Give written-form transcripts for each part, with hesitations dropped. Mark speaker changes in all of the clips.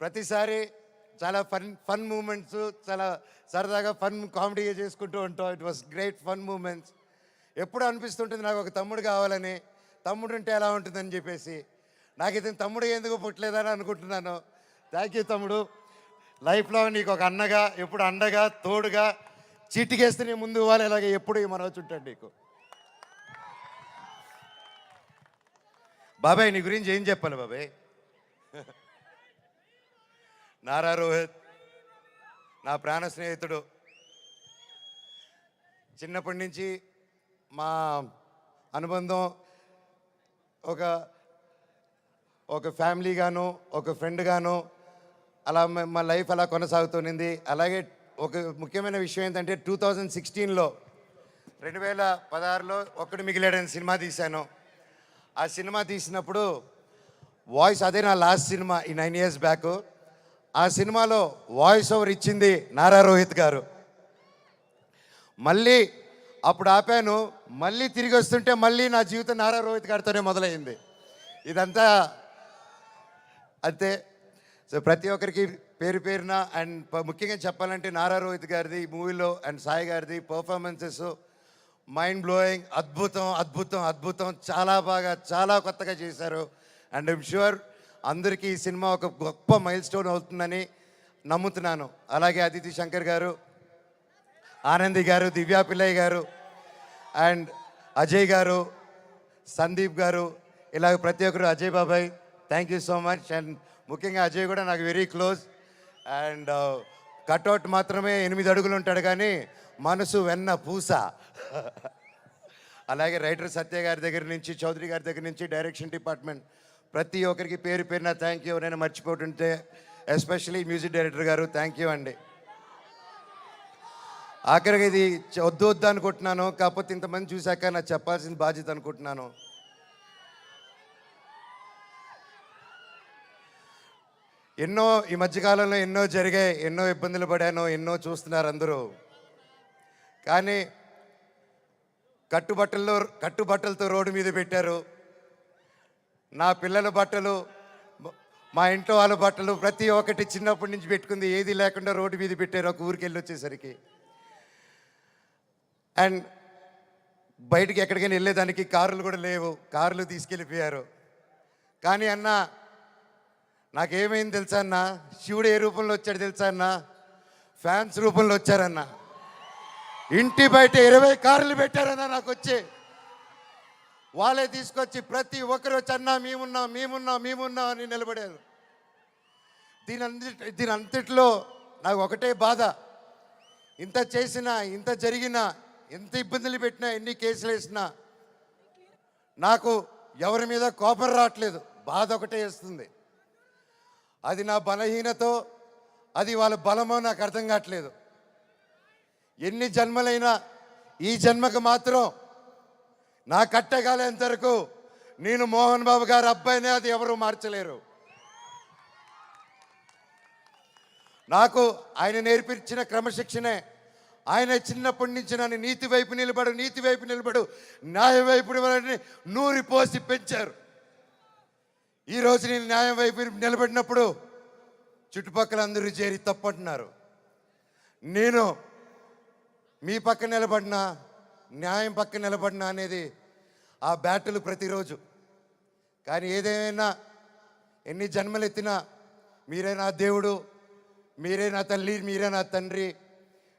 Speaker 1: ప్రతిసారి చాలా fun moments, చాలా సరదాగా ఫన్ కామెడీ చేసుకుంటూ ఉంటాం. It was great fun moments. ఎప్పుడు అనిపిస్తుంటుంది నాకు ఒక తమ్ముడు కావాలని, తమ్ముడు ఉంటే ఎలా ఉంటుందని చెప్పేసి. నాకు ఇతను తమ్ముడు ఎందుకు పుట్టలేదని అనుకుంటున్నాను. థ్యాంక్ యూ తమ్ముడు. లైఫ్లో నీకు ఒక అన్నగా, ఎప్పుడు అండగా, తోడుగా, చీటికేస్తే నీ ముందు ఇవ్వాలి, ఇలాగే ఎప్పుడు మనవచ్చు ఉంటాడు నీకు. బాబాయ్ నీ గురించి ఏం చెప్పాలి బాబాయ్? నారా రోహిత్ నా ప్రాణ స్నేహితుడు. చిన్నప్పటి నుంచి మా అనుబంధం ఒక ఫ్యామిలీగాను, ఒక ఫ్రెండ్గాను అలా మా లైఫ్ అలా కొనసాగుతుంది. అలాగే ఒక ముఖ్యమైన విషయం ఏంటంటే 2016లో 2016లో ఒక్కడు మిగిలాడని సినిమా తీశాను. ఆ సినిమా తీసినప్పుడు వాయిస్, అదే నా లాస్ట్ సినిమా ఈ 9 years బ్యాక్. ఆ సినిమాలో వాయిస్ ఓవర్ ఇచ్చింది నారా రోహిత్ గారు. మళ్ళీ అప్పుడు ఆపాను, మళ్ళీ తిరిగి వస్తుంటే మళ్ళీ నా జీవితం నారా రోహిత్ గారితోనే మొదలైంది. ఇదంతా అంతే. సో ప్రతి ఒక్కరికి పేరు పేరున అండ్ ముఖ్యంగా చెప్పాలంటే నారా రోహిత్ గారిది ఈ మూవీలో అండ్ సాయి గారిది పర్ఫార్మెన్సెస్ మైండ్ బ్లోయింగ్, అద్భుతం అద్భుతం అద్భుతం. చాలా బాగా, చాలా కొత్తగా చేశారు. అండ్ ఐమ్ ష్యూర్ అందరికీ ఈ సినిమా ఒక గొప్ప మైల్ స్టోన్ అవుతుందని నమ్ముతున్నాను. అలాగే అదితి శంకర్ గారు, ఆనంది గారు, దివ్యా పిల్లయ్య గారు అండ్ అజయ్ గారు, సందీప్ గారు, ఇలాగ ప్రతి ఒక్కరు, అజయ్ బాబాయ్ thank you so much. And ముఖ్యంగా అజయ్ కూడా నాకు వెరీ క్లోజ్. అండ్ కట్అవుట్ మాత్రమే 8 అడుగులు ఉంటాడు కానీ మనసు వెన్న పూస. అలాగే రైటర్ సత్య గారి దగ్గర నుంచి, చౌదరి గారి దగ్గర నుంచి, డైరెక్షన్ డిపార్ట్మెంట్ ప్రతి ఒక్కరికి పేరు పేరున థ్యాంక్ యూ. ఎవరైనా మర్చిపోతుంటే ఎస్పెషలీ మ్యూజిక్ డైరెక్టర్ గారు థ్యాంక్ యూ అండి. ఆఖరికి ఇది వద్దు వద్దు అనుకుంటున్నాను, కాకపోతే ఇంతమంది చూశాక నాకు చెప్పాల్సిన బాధ్యత అనుకుంటున్నాను. ఎన్నో ఈ మధ్యకాలంలో ఎన్నో జరిగాయి, ఎన్నో ఇబ్బందులు పడాను, ఎన్నో చూస్తున్నారు అందరూ. కానీ కట్టుబట్టలతో రోడ్డు మీద పెట్టారు. నా పిల్లల బట్టలు, మా ఇంట్లో వాళ్ళ బట్టలు ప్రతి ఒక్కటి చిన్నప్పటి నుంచి పెట్టుకుంది ఏది లేకుండా రోడ్డు మీద పెట్టారు ఒక ఊరికి వెళ్ళి వచ్చేసరికి. అండ్ బయటికి ఎక్కడికైనా వెళ్ళేదానికి కార్లు కూడా లేవు, కార్లు తీసుకెళ్ళిపోయారు. కానీ అన్న నాకేమైంది తెలుసా అన్న, శివుడు ఏ రూపంలో వచ్చాడు తెలుసా అన్న, ఫ్యాన్స్ రూపంలో వచ్చారన్న. ఇంటి బయట 20 కార్లు పెట్టారన్న నాకు వచ్చి. వాళ్ళే తీసుకొచ్చి ప్రతి ఒక్కరు వచ్చి అన్న మేమున్నాం మేమున్నాం మేమున్నాం అని నిలబడారు. దీని అంతట్లో నాకు ఒకటే బాధ, ఇంత చేసినా, ఇంత జరిగినా, ఎంత ఇబ్బందులు పెట్టినా, ఎన్ని కేసులు వేసినా నాకు ఎవరి మీద కోపం రావట్లేదు, బాధ ఒకటే వేస్తుంది. అది నా బలహీనతో, అది వాళ్ళ బలమో నాకు అర్థం కావట్లేదు. ఎన్ని జన్మలైనా ఈ జన్మకు మాత్రం నా కట్టగాలేంత వరకు నేను మోహన్ బాబు గారి అబ్బాయినే, అది ఎవరు మార్చలేరు. నాకు ఆయన నేర్పించిన క్రమశిక్షణే. ఆయన చిన్నప్పటి నుంచి నన్ను నీతి వైపు నిలబడు, న్యాయం వైపు నూరి పోసి పెంచారు. ఈరోజు నేను న్యాయం వైపు నిలబడినప్పుడు చుట్టుపక్కల అందరూ చేరి తప్పంటున్నారు. నేను మీ పక్క నిలబడినా, న్యాయం పక్క నిలబడినా అనేది ఆ బ్యాటిల్ ప్రతిరోజు. కానీ ఏదేమైనా, ఎన్ని జన్మలు ఎత్తినా మీరే నా దేవుడు, మీరే నా తల్లి, మీరే నా తండ్రి.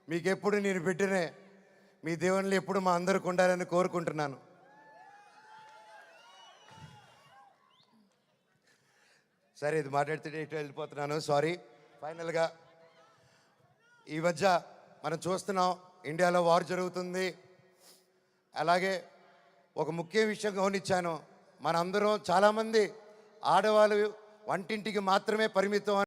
Speaker 1: మీకు ఎప్పుడు నేను బిడ్డనే. మీ దేవుళ్ళు ఎప్పుడు మా అందరికి ఉండాలని కోరుకుంటున్నాను. సరే, ఇది మాట్లాడితే ఇటు వెళ్ళిపోతున్నాను, సారీ. ఫైనల్గా ఈ మధ్య మనం చూస్తున్నాం, ఇండియాలో వార్ జరుగుతుంది. అలాగే ఒక ముఖ్య విషయం గమనించాను, మనందరం చాలామంది ఆడవాళ్ళు వంటింటికి మాత్రమే పరిమితం